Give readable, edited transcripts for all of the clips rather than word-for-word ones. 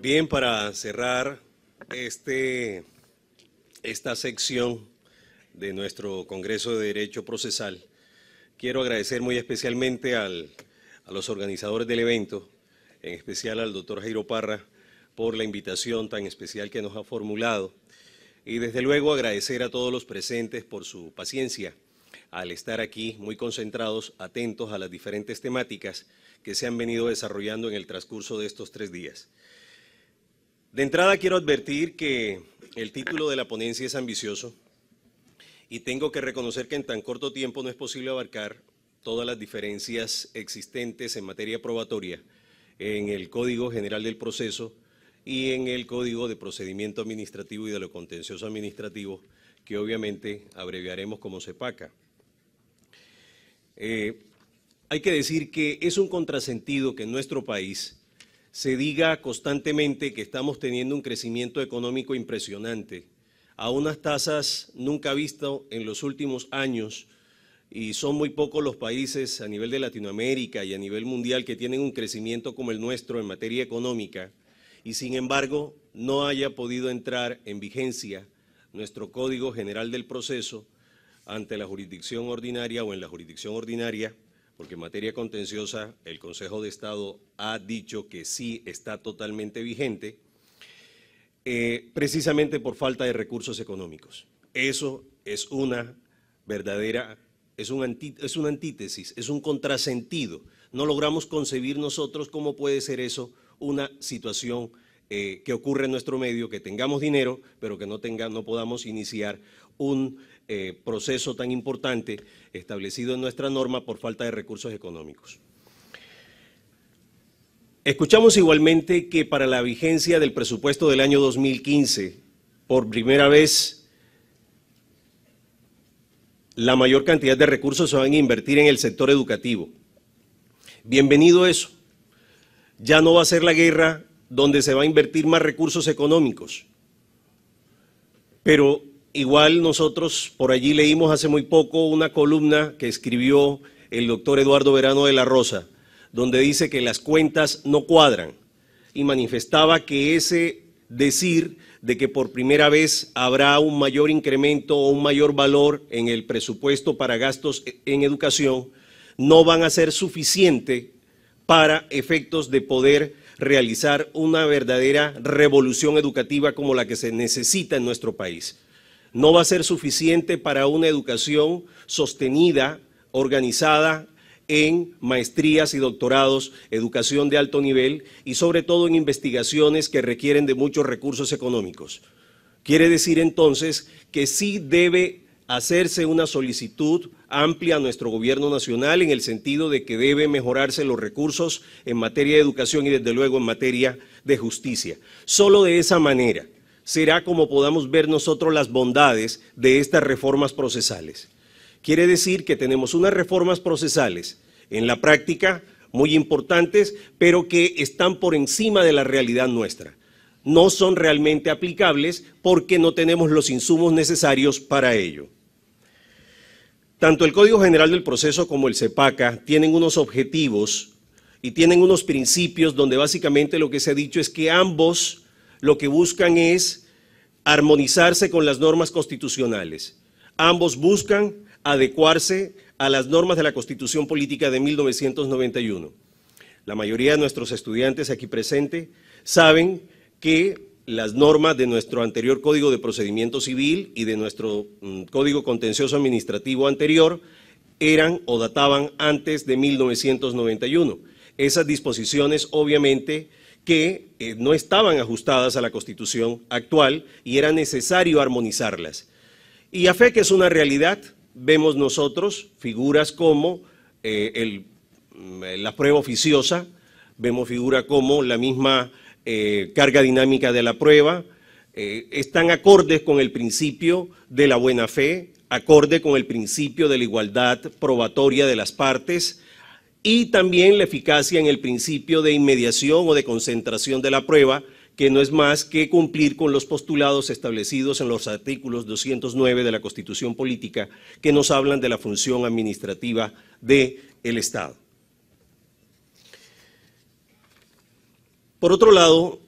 Bien, para cerrar esta sección de nuestro Congreso de Derecho Procesal, quiero agradecer muy especialmente a los organizadores del evento, en especial al doctor Jairo Parra, por la invitación tan especial que nos ha formulado, y desde luego agradecer a todos los presentes por su paciencia al estar aquí muy concentrados, atentos a las diferentes temáticas que se han venido desarrollando en el transcurso de estos 3 días. De entrada quiero advertir que el título de la ponencia es ambicioso y tengo que reconocer que en tan corto tiempo no es posible abarcar todas las diferencias existentes en materia probatoria en el Código General del Proceso y en el Código de Procedimiento Administrativo y de lo Contencioso Administrativo, que obviamente abreviaremos como CEPACA. Hay que decir que es un contrasentido que en nuestro país se diga constantemente que estamos teniendo un crecimiento económico impresionante a unas tasas nunca vistas en los últimos años, y son muy pocos los países a nivel de Latinoamérica y a nivel mundial que tienen un crecimiento como el nuestro en materia económica, y sin embargo no haya podido entrar en vigencia nuestro Código General del Proceso ante la jurisdicción ordinaria o en la jurisdicción ordinaria, porque en materia contenciosa el Consejo de Estado ha dicho que sí está totalmente vigente, precisamente por falta de recursos económicos. Eso es una verdadera, es una antítesis, es un contrasentido. No logramos concebir nosotros cómo puede ser eso una situación que ocurre en nuestro medio, que tengamos dinero, pero que no podamos iniciar un proceso tan importante establecido en nuestra norma por falta de recursos económicos. Escuchamos igualmente que para la vigencia del presupuesto del año 2015, por primera vez, la mayor cantidad de recursos se van a invertir en el sector educativo. Bienvenido eso. Ya no va a ser la guerra donde se va a invertir más recursos económicos, pero igual nosotros por allí leímos hace muy poco una columna que escribió el doctor Eduardo Verano de la Rosa, donde dice que las cuentas no cuadran, y manifestaba que ese decir de que por primera vez habrá un mayor incremento o un mayor valor en el presupuesto para gastos en educación no van a ser suficiente para efectos de poder realizar una verdadera revolución educativa como la que se necesita en nuestro país. No va a ser suficiente para una educación sostenida, organizada en maestrías y doctorados, educación de alto nivel y sobre todo en investigaciones que requieren de muchos recursos económicos. Quiere decir entonces que sí debe hacerse una solicitud amplia a nuestro gobierno nacional en el sentido de que debe mejorarse los recursos en materia de educación y desde luego en materia de justicia. Solo de esa manera será como podamos ver nosotros las bondades de estas reformas procesales. Quiere decir que tenemos unas reformas procesales en la práctica muy importantes, pero que están por encima de la realidad nuestra. No son realmente aplicables porque no tenemos los insumos necesarios para ello. Tanto el Código General del Proceso como el CEPACA tienen unos objetivos y tienen unos principios donde básicamente lo que se ha dicho es que ambos lo que buscan es armonizarse con las normas constitucionales. Ambos buscan adecuarse a las normas de la Constitución Política de 1991. La mayoría de nuestros estudiantes aquí presentes saben que las normas de nuestro anterior Código de Procedimiento Civil y de nuestro Código Contencioso Administrativo anterior eran o databan antes de 1991. Esas disposiciones obviamente que no estaban ajustadas a la Constitución actual y era necesario armonizarlas. Y a fe que es una realidad, vemos nosotros figuras como la prueba oficiosa, vemos figuras como la misma carga dinámica de la prueba, están acordes con el principio de la buena fe, acorde con el principio de la igualdad probatoria de las partes y también la eficacia en el principio de inmediación o de concentración de la prueba, que no es más que cumplir con los postulados establecidos en los artículos 209 de la Constitución Política, que nos hablan de la función administrativa del Estado. Por otro lado,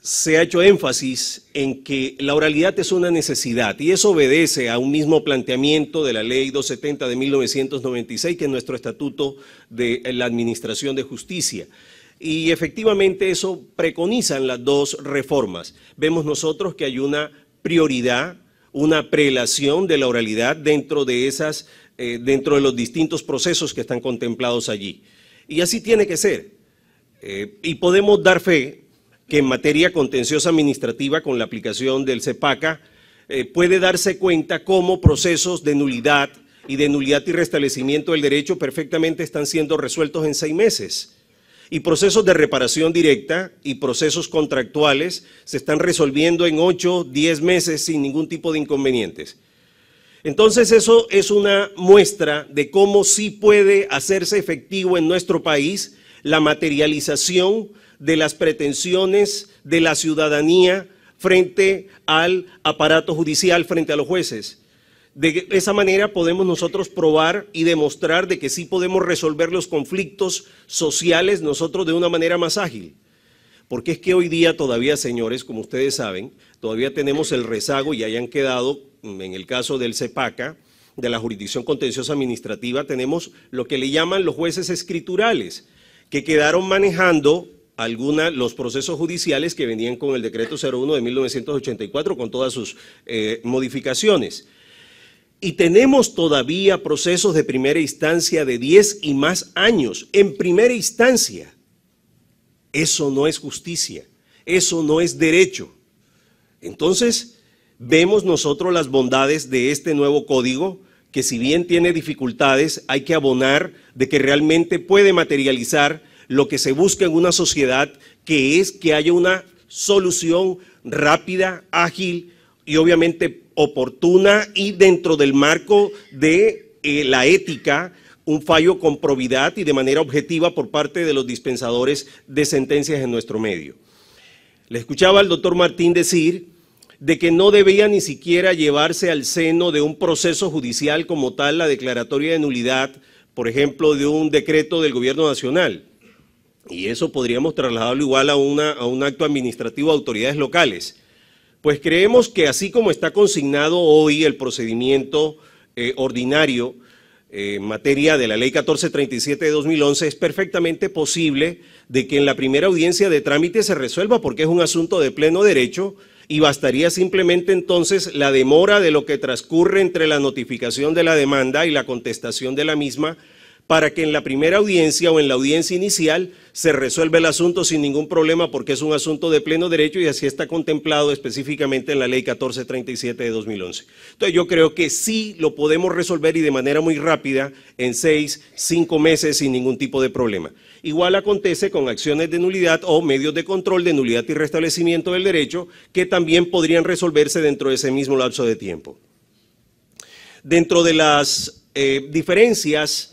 se ha hecho énfasis en que la oralidad es una necesidad y eso obedece a un mismo planteamiento de la Ley 270 de 1996, que es nuestro estatuto de la Administración de Justicia. Y efectivamente eso preconizan las dos reformas. Vemos nosotros que hay una prioridad, una prelación de la oralidad dentro de los distintos procesos que están contemplados allí. Y así tiene que ser. Y podemos dar fe que en materia contenciosa administrativa, con la aplicación del CEPACA, puede darse cuenta cómo procesos de nulidad y restablecimiento del derecho perfectamente están siendo resueltos en 6 meses. Y procesos de reparación directa y procesos contractuales se están resolviendo en 8, 10 meses sin ningún tipo de inconvenientes. Entonces eso es una muestra de cómo sí puede hacerse efectivo en nuestro país la materialización de las pretensiones de la ciudadanía frente al aparato judicial, frente a los jueces. De esa manera podemos nosotros probar y demostrar de que sí podemos resolver los conflictos sociales nosotros de una manera más ágil. Porque es que hoy día todavía, señores, como ustedes saben, todavía tenemos el rezago y hayan quedado, en el caso del CEPACA, de la Jurisdicción Contenciosa Administrativa, tenemos lo que le llaman los jueces escriturales, que quedaron manejando los procesos judiciales que venían con el decreto 01 de 1984 con todas sus modificaciones. Y tenemos todavía procesos de primera instancia de 10 y más años en primera instancia. Eso no es justicia, eso no es derecho. Entonces, vemos nosotros las bondades de este nuevo código, que si bien tiene dificultades, hay que abonar de que realmente puede materializar lo que se busca en una sociedad, que es que haya una solución rápida, ágil y obviamente oportuna y dentro del marco de la ética, un fallo con probidad y de manera objetiva por parte de los dispensadores de sentencias en nuestro medio. Le escuchaba al doctor Martín decir de que no debía ni siquiera llevarse al seno de un proceso judicial como tal la declaratoria de nulidad, por ejemplo, de un decreto del gobierno nacional. Y eso podríamos trasladarlo igual a un acto administrativo de autoridades locales. Pues creemos que así como está consignado hoy el procedimiento ordinario en materia de la Ley 1437 de 2011, es perfectamente posible de que en la primera audiencia de trámite se resuelva porque es un asunto de pleno derecho y bastaría simplemente entonces la demora de lo que transcurre entre la notificación de la demanda y la contestación de la misma para que en la primera audiencia o en la audiencia inicial se resuelva el asunto sin ningún problema porque es un asunto de pleno derecho y así está contemplado específicamente en la Ley 1437 de 2011. Entonces yo creo que sí lo podemos resolver y de manera muy rápida en 6, 5 meses sin ningún tipo de problema. Igual acontece con acciones de nulidad o medios de control de nulidad y restablecimiento del derecho que también podrían resolverse dentro de ese mismo lapso de tiempo. Dentro de las diferencias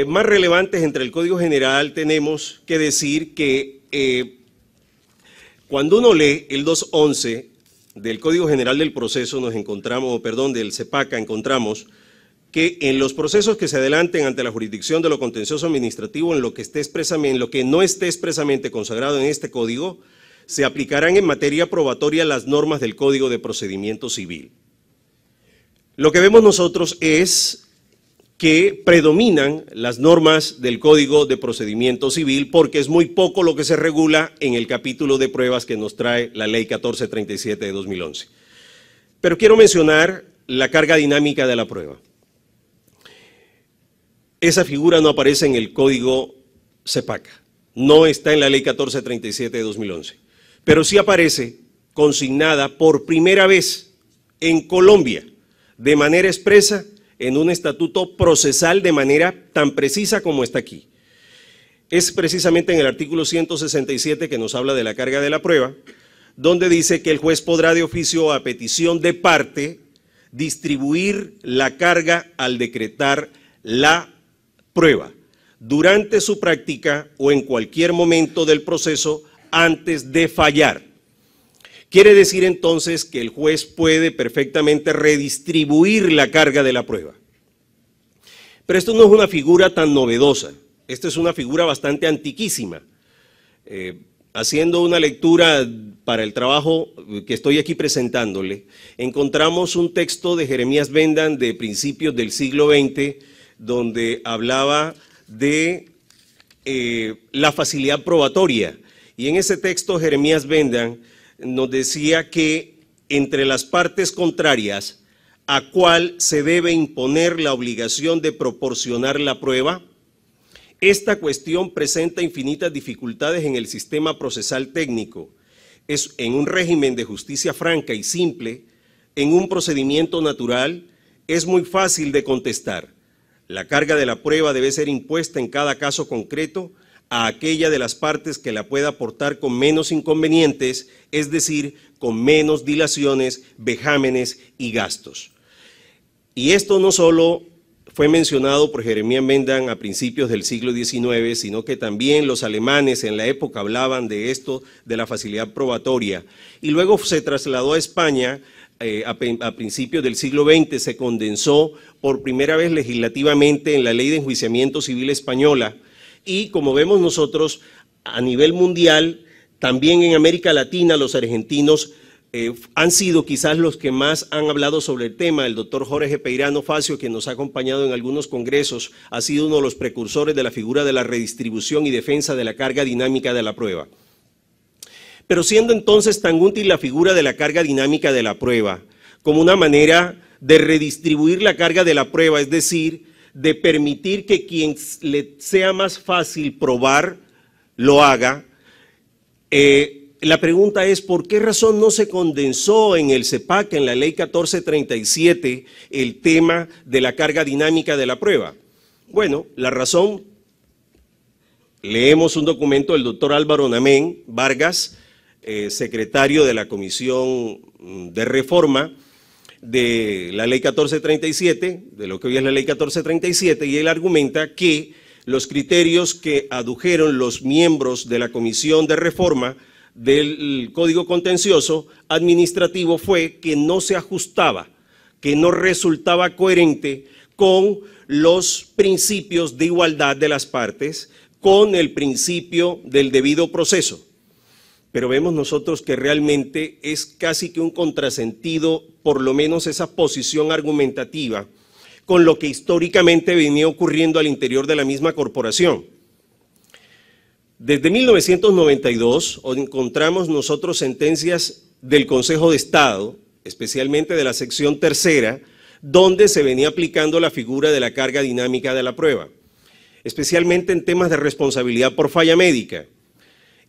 más relevantes entre el Código General tenemos que decir que cuando uno lee el 211 del Código General del Proceso del CEPACA, encontramos que en los procesos que se adelanten ante la jurisdicción de lo contencioso administrativo, en lo que no esté expresamente consagrado en este código, se aplicarán en materia probatoria las normas del Código de Procedimiento Civil. Lo que vemos nosotros es que predominan las normas del Código de Procedimiento Civil porque es muy poco lo que se regula en el capítulo de pruebas que nos trae la Ley 1437 de 2011. Pero quiero mencionar la carga dinámica de la prueba. Esa figura no aparece en el Código CEPACA, no está en la Ley 1437 de 2011, pero sí aparece consignada por primera vez en Colombia de manera expresa en un estatuto procesal de manera tan precisa como está aquí. Es precisamente en el artículo 167 que nos habla de la carga de la prueba, donde dice que el juez podrá de oficio a petición de parte distribuir la carga al decretar la prueba durante su práctica o en cualquier momento del proceso antes de fallar. Quiere decir entonces que el juez puede perfectamente redistribuir la carga de la prueba. Pero esto no es una figura tan novedosa, esta es una figura bastante antiquísima. haciendo una lectura para el trabajo que estoy aquí presentándole, encontramos un texto de Jeremías Bentham de principios del siglo XX, donde hablaba de la facilidad probatoria. Y en ese texto Jeremías Bentham nos decía que entre las partes contrarias, ¿a cuál se debe imponer la obligación de proporcionar la prueba? Esta cuestión presenta infinitas dificultades en el sistema procesal técnico. Es en un régimen de justicia franca y simple, en un procedimiento natural, es muy fácil de contestar. La carga de la prueba debe ser impuesta en cada caso concreto a aquella de las partes que la pueda aportar con menos inconvenientes, es decir, con menos dilaciones, vejámenes y gastos. Y esto no solo fue mencionado por Jeremías Bentham a principios del siglo XIX, sino que también los alemanes en la época hablaban de esto, de la facilidad probatoria. Y luego se trasladó a España a principios del siglo XX, se condensó por primera vez legislativamente en la Ley de Enjuiciamiento Civil Española. Y como vemos nosotros, a nivel mundial, también en América Latina, los argentinos han sido quizás los que más han hablado sobre el tema. El doctor Jorge Peirano Facio, que nos ha acompañado en algunos congresos, ha sido uno de los precursores de la figura de la redistribución y defensa de la carga dinámica de la prueba. Pero siendo entonces tan útil la figura de la carga dinámica de la prueba como una manera de redistribuir la carga de la prueba, es decir, de permitir que quien le sea más fácil probar lo haga, la pregunta es, ¿por qué razón no se condensó en el CEPAC, en la Ley 1437, el tema de la carga dinámica de la prueba? Bueno, la razón, leemos un documento del doctor Álvaro Namén Vargas, secretario de la Comisión de Reforma de la Ley 1437, de lo que hoy es la Ley 1437, y él argumenta que los criterios que adujeron los miembros de la Comisión de Reforma del Código Contencioso Administrativo fue que no se ajustaba, que no resultaba coherente con los principios de igualdad de las partes, con el principio del debido proceso. Pero vemos nosotros que realmente es casi que un contrasentido, por lo menos esa posición argumentativa, con lo que históricamente venía ocurriendo al interior de la misma corporación. Desde 1992 encontramos nosotros sentencias del Consejo de Estado, especialmente de la sección tercera, donde se venía aplicando la figura de la carga dinámica de la prueba, especialmente en temas de responsabilidad por falla médica.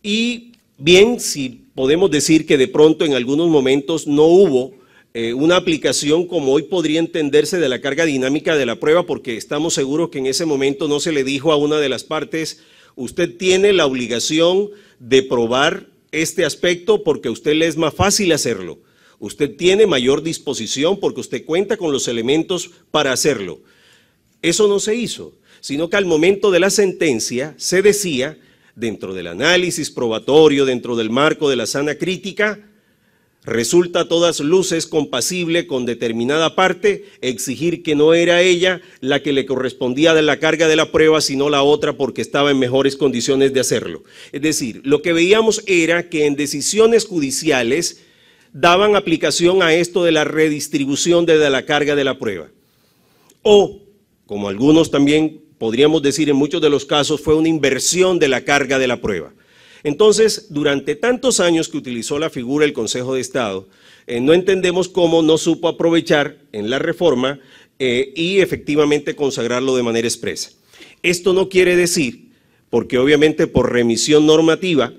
Y bien, si podemos decir que de pronto en algunos momentos no hubo una aplicación como hoy podría entenderse de la carga dinámica de la prueba, porque estamos seguros que en ese momento no se le dijo a una de las partes: usted tiene la obligación de probar este aspecto porque a usted le es más fácil hacerlo. Usted tiene mayor disposición porque usted cuenta con los elementos para hacerlo. Eso no se hizo, sino que al momento de la sentencia se decía, dentro del análisis probatorio, dentro del marco de la sana crítica, resulta a todas luces compasible con determinada parte exigir que no era ella la que le correspondía de la carga de la prueba, sino la otra porque estaba en mejores condiciones de hacerlo. Es decir, lo que veíamos era que en decisiones judiciales daban aplicación a esto de la redistribución de la carga de la prueba. O, como algunos también podríamos decir en muchos de los casos, fue una inversión de la carga de la prueba. Entonces, durante tantos años que utilizó la figura el Consejo de Estado, no entendemos cómo no supo aprovechar en la reforma y efectivamente consagrarlo de manera expresa. Esto no quiere decir, porque obviamente por remisión normativa,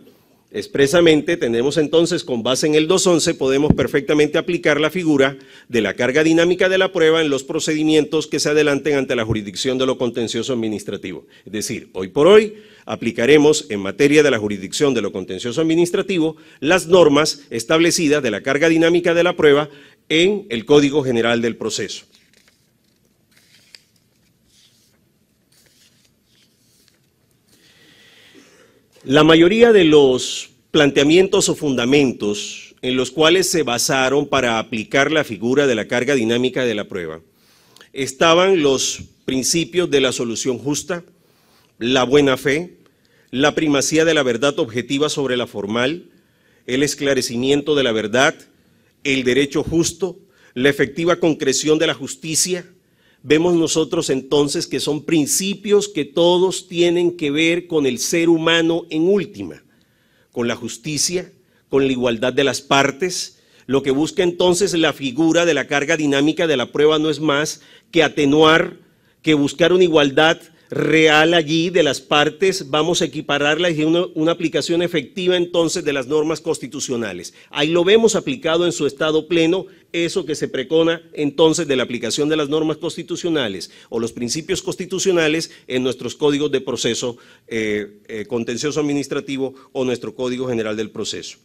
expresamente tenemos entonces, con base en el 211, podemos perfectamente aplicar la figura de la carga dinámica de la prueba en los procedimientos que se adelanten ante la jurisdicción de lo contencioso administrativo. Es decir, hoy por hoy aplicaremos en materia de la jurisdicción de lo contencioso administrativo las normas establecidas de la carga dinámica de la prueba en el Código General del Proceso. La mayoría de los planteamientos o fundamentos en los cuales se basaron para aplicar la figura de la carga dinámica de la prueba estaban los principios de la solución justa, la buena fe, la primacía de la verdad objetiva sobre la formal, el esclarecimiento de la verdad, el derecho justo, la efectiva concreción de la justicia. Vemos nosotros entonces que son principios que todos tienen que ver con el ser humano en última, con la justicia, con la igualdad de las partes. Lo que busca entonces la figura de la carga dinámica de la prueba no es más que atenuar, que buscar una igualdad real allí de las partes. Vamos a equipararla y una aplicación efectiva entonces de las normas constitucionales. Ahí lo vemos aplicado en su estado pleno, eso que se precona entonces de la aplicación de las normas constitucionales o los principios constitucionales en nuestros códigos de proceso contencioso administrativo o nuestro Código General del Proceso.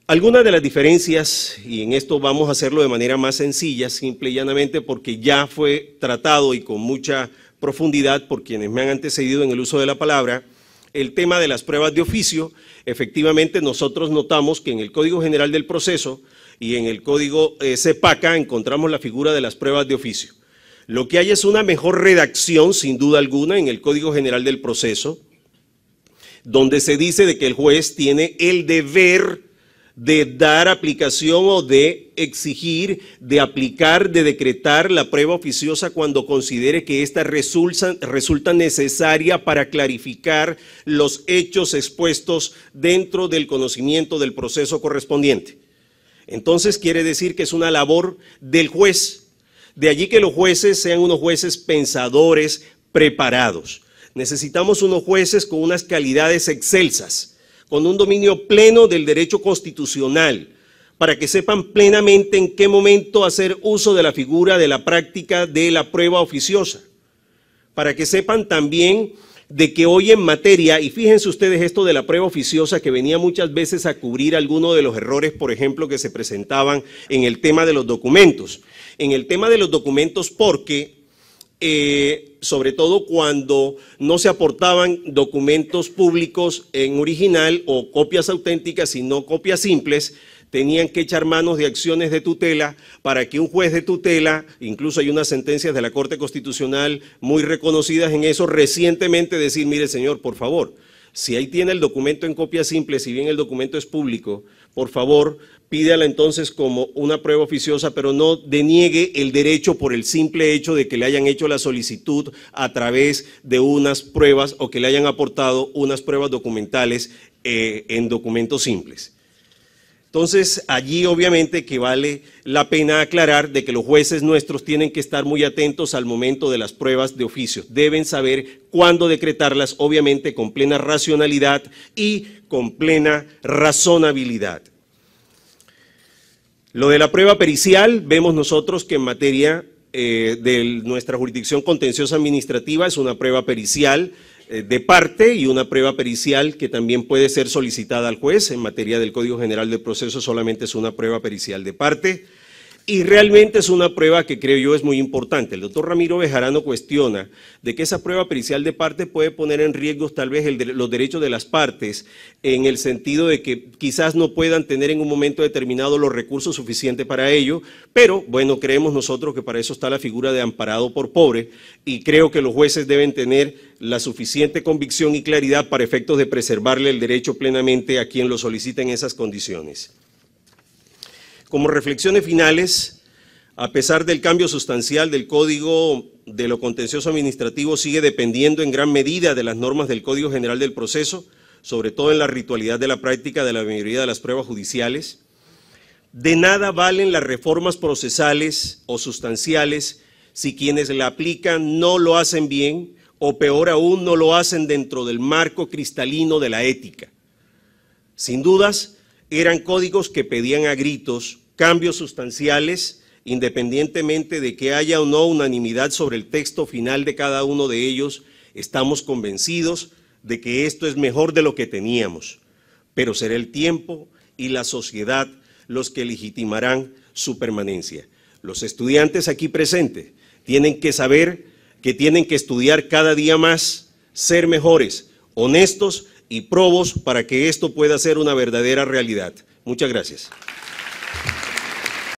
Algunas de las diferencias, y en esto vamos a hacerlo de manera más sencilla, simple y llanamente, porque ya fue tratado y con mucha profundidad por quienes me han antecedido en el uso de la palabra, el tema de las pruebas de oficio. Efectivamente, nosotros notamos que en el Código General del Proceso y en el Código CEPACA encontramos la figura de las pruebas de oficio. Lo que hay es una mejor redacción, sin duda alguna, en el Código General del Proceso, donde se dice de que el juez tiene el deber de dar aplicación o de exigir, de aplicar, de decretar la prueba oficiosa cuando considere que ésta resulta necesaria para clarificar los hechos expuestos dentro del conocimiento del proceso correspondiente. Entonces quiere decir que es una labor del juez. De allí que los jueces sean unos jueces pensadores, preparados. Necesitamos unos jueces con unas calidades excelsas, con un dominio pleno del derecho constitucional, para que sepan plenamente en qué momento hacer uso de la figura de la práctica de la prueba oficiosa, para que sepan también de que hoy en materia, y fíjense ustedes esto de la prueba oficiosa que venía muchas veces a cubrir algunos de los errores, por ejemplo, que se presentaban en el tema de los documentos. En el tema de los documentos porque sobre todo cuando no se aportaban documentos públicos en original o copias auténticas, sino copias simples, tenían que echar manos de acciones de tutela para que un juez de tutela, incluso hay unas sentencias de la Corte Constitucional muy reconocidas en eso, recientemente decir, mire señor, por favor, si ahí tiene el documento en copia simple, si bien el documento es público, por favor, pídala entonces como una prueba oficiosa, pero no deniegue el derecho por el simple hecho de que le hayan hecho la solicitud a través de unas pruebas o que le hayan aportado unas pruebas documentales en documentos simples. Entonces, allí obviamente que vale la pena aclarar de que los jueces nuestros tienen que estar muy atentos al momento de las pruebas de oficio. Deben saber cuándo decretarlas, obviamente con plena racionalidad y con plena razonabilidad. Lo de la prueba pericial, vemos nosotros que en materia de nuestra jurisdicción contenciosa administrativa es una prueba pericial de parte y una prueba pericial que también puede ser solicitada al juez. En materia del Código General del Proceso solamente es una prueba pericial de parte y realmente es una prueba que creo yo es muy importante. El doctor Ramiro Bejarano cuestiona de que esa prueba pericial de parte puede poner en riesgo tal vez los derechos de las partes en el sentido de que quizás no puedan tener en un momento determinado los recursos suficientes para ello, pero bueno, creemos nosotros que para eso está la figura de amparado por pobre y creo que los jueces deben tener la suficiente convicción y claridad para efectos de preservarle el derecho plenamente a quien lo solicite en esas condiciones. Como reflexiones finales, a pesar del cambio sustancial del Código de lo Contencioso Administrativo, sigue dependiendo en gran medida de las normas del Código General del Proceso, sobre todo en la ritualidad de la práctica de la mayoría de las pruebas judiciales. De nada valen las reformas procesales o sustanciales si quienes la aplican no lo hacen bien o peor aún no lo hacen dentro del marco cristalino de la ética. Sin dudas, eran códigos que pedían a gritos cambios sustanciales, independientemente de que haya o no unanimidad sobre el texto final de cada uno de ellos. Estamos convencidos de que esto es mejor de lo que teníamos, pero será el tiempo y la sociedad los que legitimarán su permanencia. Los estudiantes aquí presentes tienen que saber que tienen que estudiar cada día más, ser mejores, honestos y probos para que esto pueda ser una verdadera realidad. Muchas gracias.